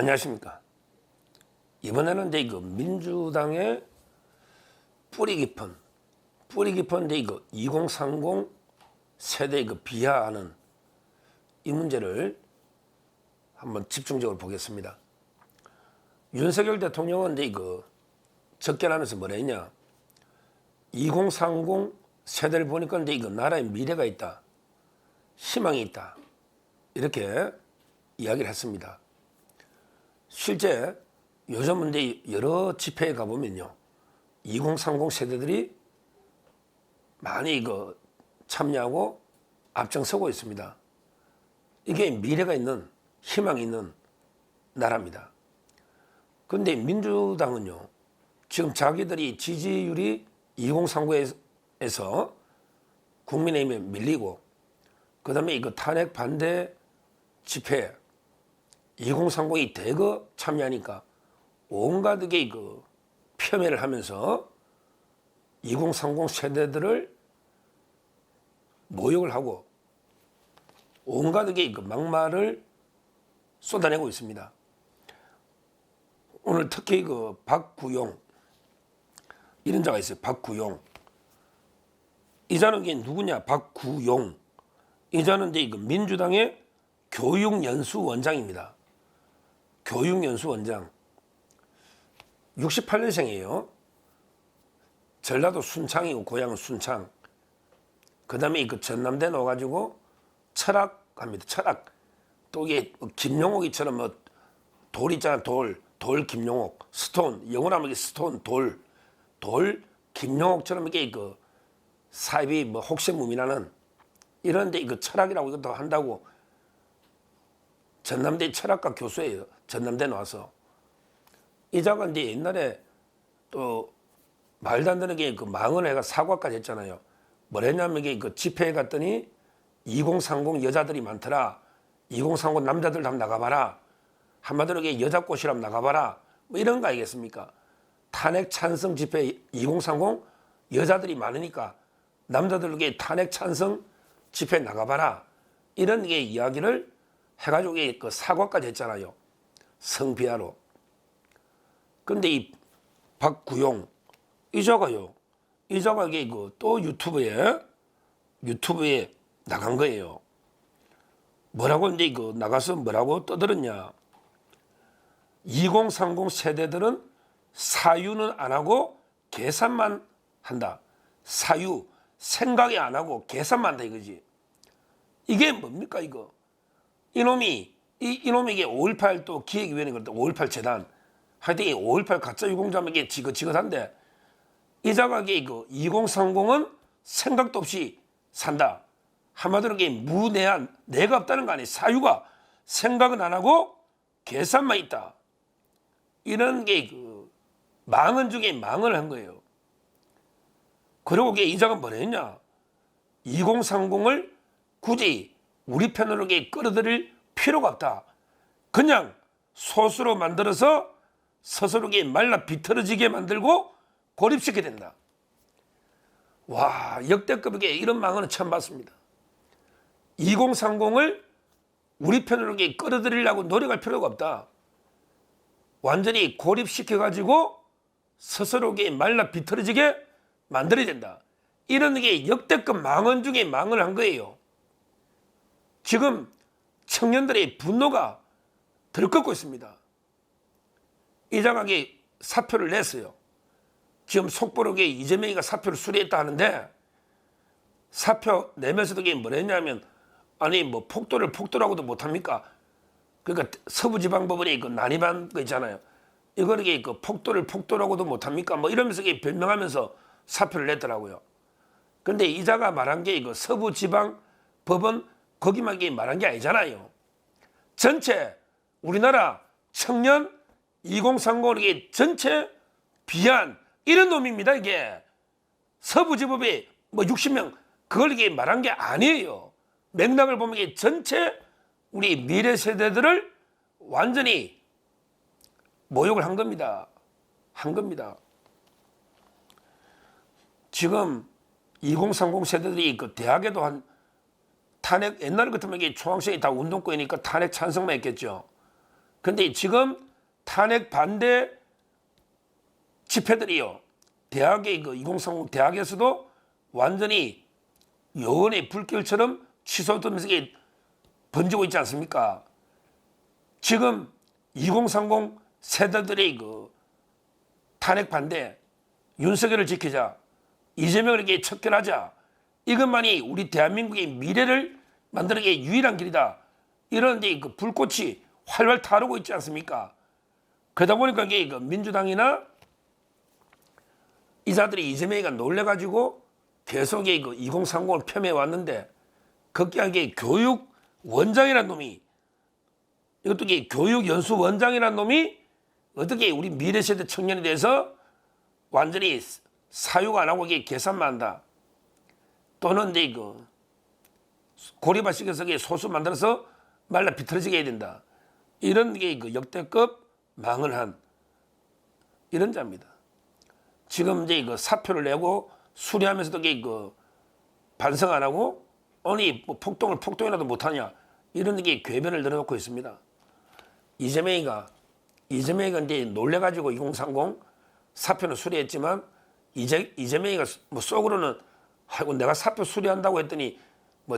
안녕하십니까. 이번에는 이제 이거 민주당의 뿌리 깊은 이제 이거 2030 세대 비하하는 이 문제를 한번 집중적으로 보겠습니다. 윤석열 대통령은 이제 이거 접견하면서 뭐라 했냐? 2030 세대를 보니까 이제 이거 나라에 미래가 있다, 희망이 있다, 이렇게 이야기를 했습니다. 실제 요즘은 이제 여러 집회에 가보면요, 2030 세대들이 많이 이거 참여하고 앞장서고 있습니다. 이게 미래가 있는, 희망이 있는 나라입니다. 그런데 민주당은요, 지금 자기들이 지지율이 2039에서 국민의힘에 밀리고, 그 다음에 이거 탄핵 반대 집회 2030이 대거 참여하니까 온갖 게 이거 폄훼를 하면서 2030 세대들을 모욕을 하고 온갖 게 이거 막말을 쏟아내고 있습니다. 오늘 특히 그 박구용 이런 자가 있어요. 박구용. 이 자는 이게 누구냐? 박구용. 이 자는 이제 이거 민주당의 교육연수원장입니다. 교육연수원장. 68년생이에요. 전라도 순창이고 고향은 순창. 그 다음에 그 전남대 나와가지고 철학합니다. 철학. 또 이게 김용옥이처럼 뭐 돌 있잖아. 돌 김용옥. 스톤. 영어로 하면 스톤, 돌 김용옥처럼 이게 그 사입이 뭐 혹세무민하는 이런데 이거 철학이라고 이것도 한다고. 전남대 철학과 교수예요. 전남대 나와서. 이 자가 이제 옛날에 또 말도 안 되는 게 그 망언을 해가 사과까지 했잖아요. 뭘 했냐면 이게 그 집회에 갔더니 2030 여자들이 많더라. 2030 남자들 한번 나가봐라. 한마디로 이게 여자꽃이라 한번 나가봐라. 뭐 이런 거 아니겠습니까? 탄핵 찬성 집회 2030 여자들이 많으니까 남자들에게 탄핵 찬성 집회 나가봐라. 이런 게 이야기를 해가지고 그 사과까지 했잖아요. 성비하로. 근데 이 박구용 이 자가 이게 그 또 유튜브에 나간 거예요. 뭐라고 이제 그 나가서 뭐라고 떠들었냐? 2030 세대들은 사유는 안 하고 계산만 한다. 사유 생각이 안 하고 계산만 한다 이거지. 이게 뭡니까 이거? 이놈이 이게 5.18 또 기획위원회 그랬다. 5.18 재단. 하여튼 이 5.18 가짜 유공자에게 지긋지긋한데 이 자각이 이거 2030은 생각도 없이 산다. 한마디로 이게 무내한 내가 없다는 거 아니에요. 사유가 생각은 안 하고 계산만 있다. 이런 게 그 망언 중에 망언을 한 거예요. 그리고 이 자가 뭐라 했냐? 2030을 굳이 우리 편으로 끌어들일 필요가 없다. 그냥 소수로 만들어서 스스로 말라 비틀어지게 만들고 고립시켜야 된다. 와, 역대급의 이런 망언은 처음 봤습니다. 2030을 우리 편으로 끌어들이려고 노력할 필요가 없다. 완전히 고립시켜가지고 스스로 말라 비틀어지게 만들어야 된다. 이런 게 역대급 망언 중에 망언을 한 거예요. 지금 청년들의 분노가 들끓고 있습니다. 이 장학이 사표를 냈어요. 지금 속보로 이재명이가 사표를 수리했다 하는데 사표 내면서도 뭐라 했냐면 아니 뭐 폭도라고도 못합니까? 그러니까 서부지방법원이 그 난입한 거 있잖아요. 이거는 그 폭도라고도 못합니까? 뭐 이러면서 변명하면서 사표를 냈더라고요. 근데 이자가 말한 게 이거 서부지방법원 거기만 말한 게 아니잖아요. 전체 우리나라 청년 2030이 전체 비한 이런 놈입니다. 이게 서부지법에 뭐 60명 그걸 이게 말한 게 아니에요. 맥락을 보면 이게 전체 우리 미래 세대들을 완전히 모욕을 한 겁니다. 지금 2030 세대들이 그 대학에도 한 탄핵 옛날 같으면 이게 초학생이 다 운동권이니까 탄핵 찬성만 했겠죠. 근데 지금 탄핵 반대 집회들이요. 대학의 2030 대학에서도 완전히 여원의 불길처럼 취소되면서 번지고 있지 않습니까? 지금 2030 세대들의 탄핵 반대, 윤석열을 지키자, 이재명을 척결하자, 이것만이 우리 대한민국의 미래를 만들기 유일한 길이다. 이런데 불꽃이 활활 타오르고 있지 않습니까? 그러다 보니까 민주당이나 이자들이 이재명이가 놀래가지고 계속 2030을 폄훼해 왔는데, 거기에 교육 원장이라는 놈이, 이것도 교육연수 원장이라는 놈이 어떻게 우리 미래세대 청년에 대해서 완전히 사육 안 하고 계산만 한다. 또는 고리바식에서 소수 만들어서 말라 비틀어지게 해야 된다. 이런 게 역대급 망을 한 이런 자입니다. 지금 사표를 내고 수리하면서도 반성 안 하고 아니 폭동을 폭동이라도 못하냐 이런 궤변을 늘어놓고 있습니다. 이재명이가 놀래가지고 2030 사표는 수리했지만 이재명이가 속으로는 아이고 내가 사표 수리한다고 했더니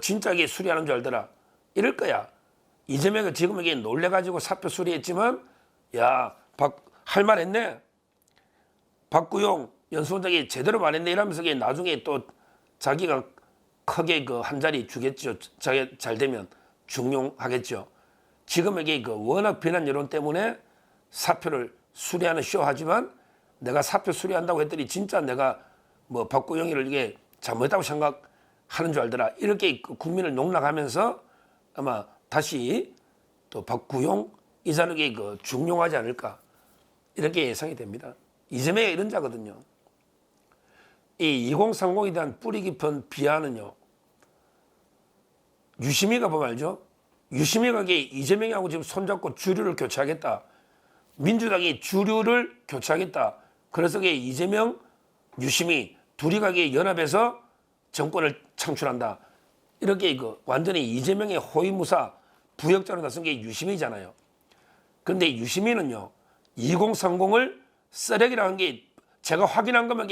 진짜 수리하는 줄 알더라 이럴 거야. 이재명이 지금 놀래가지고 사표 수리했지만 야 할 말 했네. 박구용 연수원장이 제대로 말했네 이러면서 나중에 또 자기가 크게 한 자리 주겠죠. 자기 잘 되면 중용하겠죠. 지금 워낙 비난 여론 때문에 사표를 수리하는 쇼 하지만 내가 사표 수리한다고 했더니 진짜 내가 박구용이를 잘못했다고 생각하는 줄 알더라. 이렇게 국민을 농락하면서 아마 다시 또 박구용 이 자르게 중용하지 않을까 이렇게 예상이 됩니다. 이재명이 이런 자거든요. 이 2030에 대한 뿌리 깊은 비하는요. 유시민가 보면 알죠? 유시민가 이재명하고 지금 손잡고 주류를 교체하겠다. 민주당이 주류를 교체하겠다. 그래서 이재명, 유시민 둘이 연합해서 정권을 창출한다. 이렇게 완전히 이재명의 호위무사 부역자로 나선 게 유시민이잖아요. 그런데 유시민은요. 2030을 쓰레기라는 게 제가 확인한 거면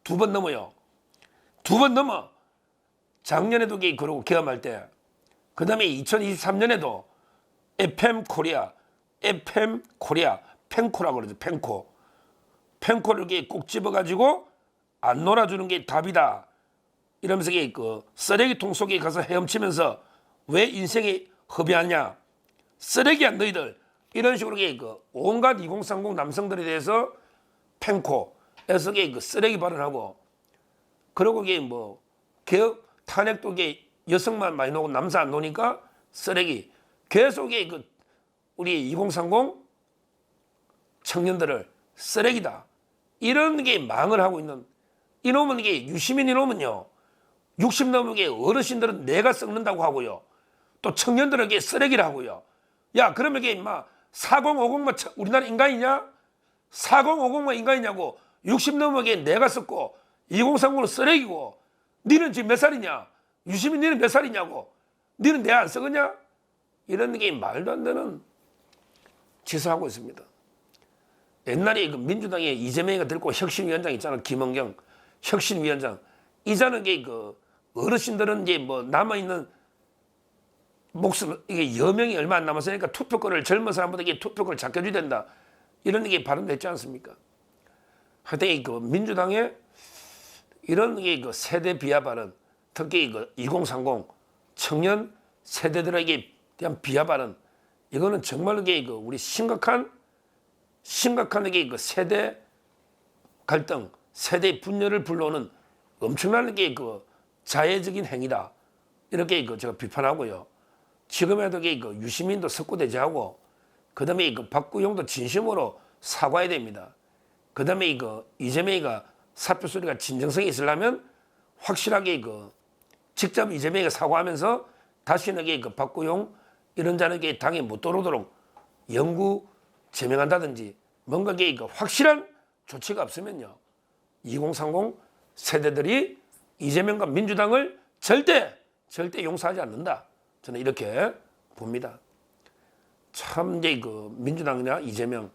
2번 넘어요. 2번 넘어. 작년에도 그러고 계엄할 때. 그 다음에 2023년에도 FM 코리아, 펜코라고 그러죠. 펜코를 꼭 집어가지고 안 놀아주는 게 답이다. 이러면서 쓰레기통 속에 가서 헤엄치면서 왜 인생이 허비하냐. 쓰레기야 너희들. 이런 식으로 온갖 2030 남성들에 대해서 펜코에서 쓰레기 발언하고 그리고 개혁 탄핵도 여성만 많이 나오고 남자 안 나오니까 쓰레기. 계속 우리 2030 청년들을 쓰레기다. 이런 망을 하고 있는 이놈은 유시민 이놈은요. 60 넘은 어르신들은 내가 썩는다고 하고요. 또 청년들에게 쓰레기라고요. 야 그러면 4050만 우리나라 인간이냐? 4050만 인간이냐고. 60 넘은 내가 썩고 2030은 쓰레기고. 니는 지금 몇 살이냐? 유시민 니는 몇 살이냐고. 니는 내 안 썩었냐? 이런 말도 안 되는 짓을 하고 있습니다. 옛날에 민주당에 이재명이가 들고 혁신위원장 있잖아. 김원경 혁신위원장. 이자는 어르신들은 남아있는 목숨, 여명이 얼마 안 남았으니까 투표권을 젊은 사람보다 투표권을 잡혀줘야 된다. 이런 발언됐지 않습니까? 하여튼 민주당의 이런 세대 비하 발언, 특히 2030 청년 세대들에게 대한 비하 발언, 이거는 정말 우리 심각한 세대 갈등, 세대 분열을 불러오는 엄청난 자해적인 행위다. 이렇게 제가 비판하고요. 지금에도 유시민도 석고대죄하고, 그 다음에 박구용도 진심으로 사과해야 됩니다. 그 다음에 이재명이가 사표 수리가 진정성이 있으려면 확실하게 직접 이재명이가 사과하면서 다시는 박구용 이런 자에게 당에 못 들어오도록 영구 제명한다든지 뭔가 확실한 조치가 없으면요. 2030 세대들이 이재명과 민주당을 절대 용서하지 않는다. 저는 이렇게 봅니다. 참 이제 그 민주당이나 이재명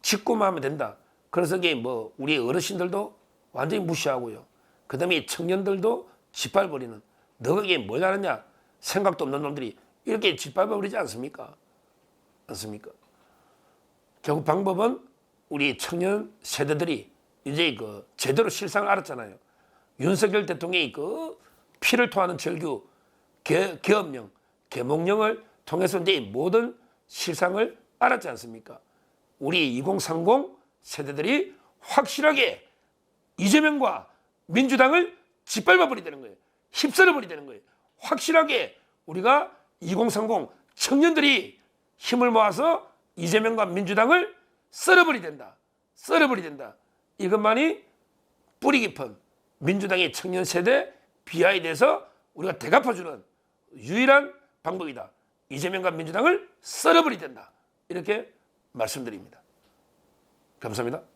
짓고만 하면 된다. 그래서 이게 뭐 우리 어르신들도 완전히 무시하고요. 그다음에 청년들도 짓밟아버리는, 너가 이게 뭘 하느냐 생각도 없는 놈들이 이렇게 짓밟아버리지 않습니까? 않습니까? 결국 방법은 우리 청년 세대들이 이제 그 제대로 실상을 알았잖아요. 윤석열 대통령이 그 피를 토하는 절규 계엄령, 계몽령을 통해서 이제 모든 실상을 알았지 않습니까? 우리 2030 세대들이 확실하게 이재명과 민주당을 짓밟아 버리되는 거예요. 휩쓸어 버리되는 거예요. 확실하게 우리가 2030 청년들이 힘을 모아서 이재명과 민주당을 썰어버리 된다. 썰어버리 된다. 이것만이 뿌리 깊은 민주당의 청년 세대 비하에 대해서 우리가 대갚아주는 유일한 방법이다. 이재명과 민주당을 썰어버리 된다. 이렇게 말씀드립니다. 감사합니다.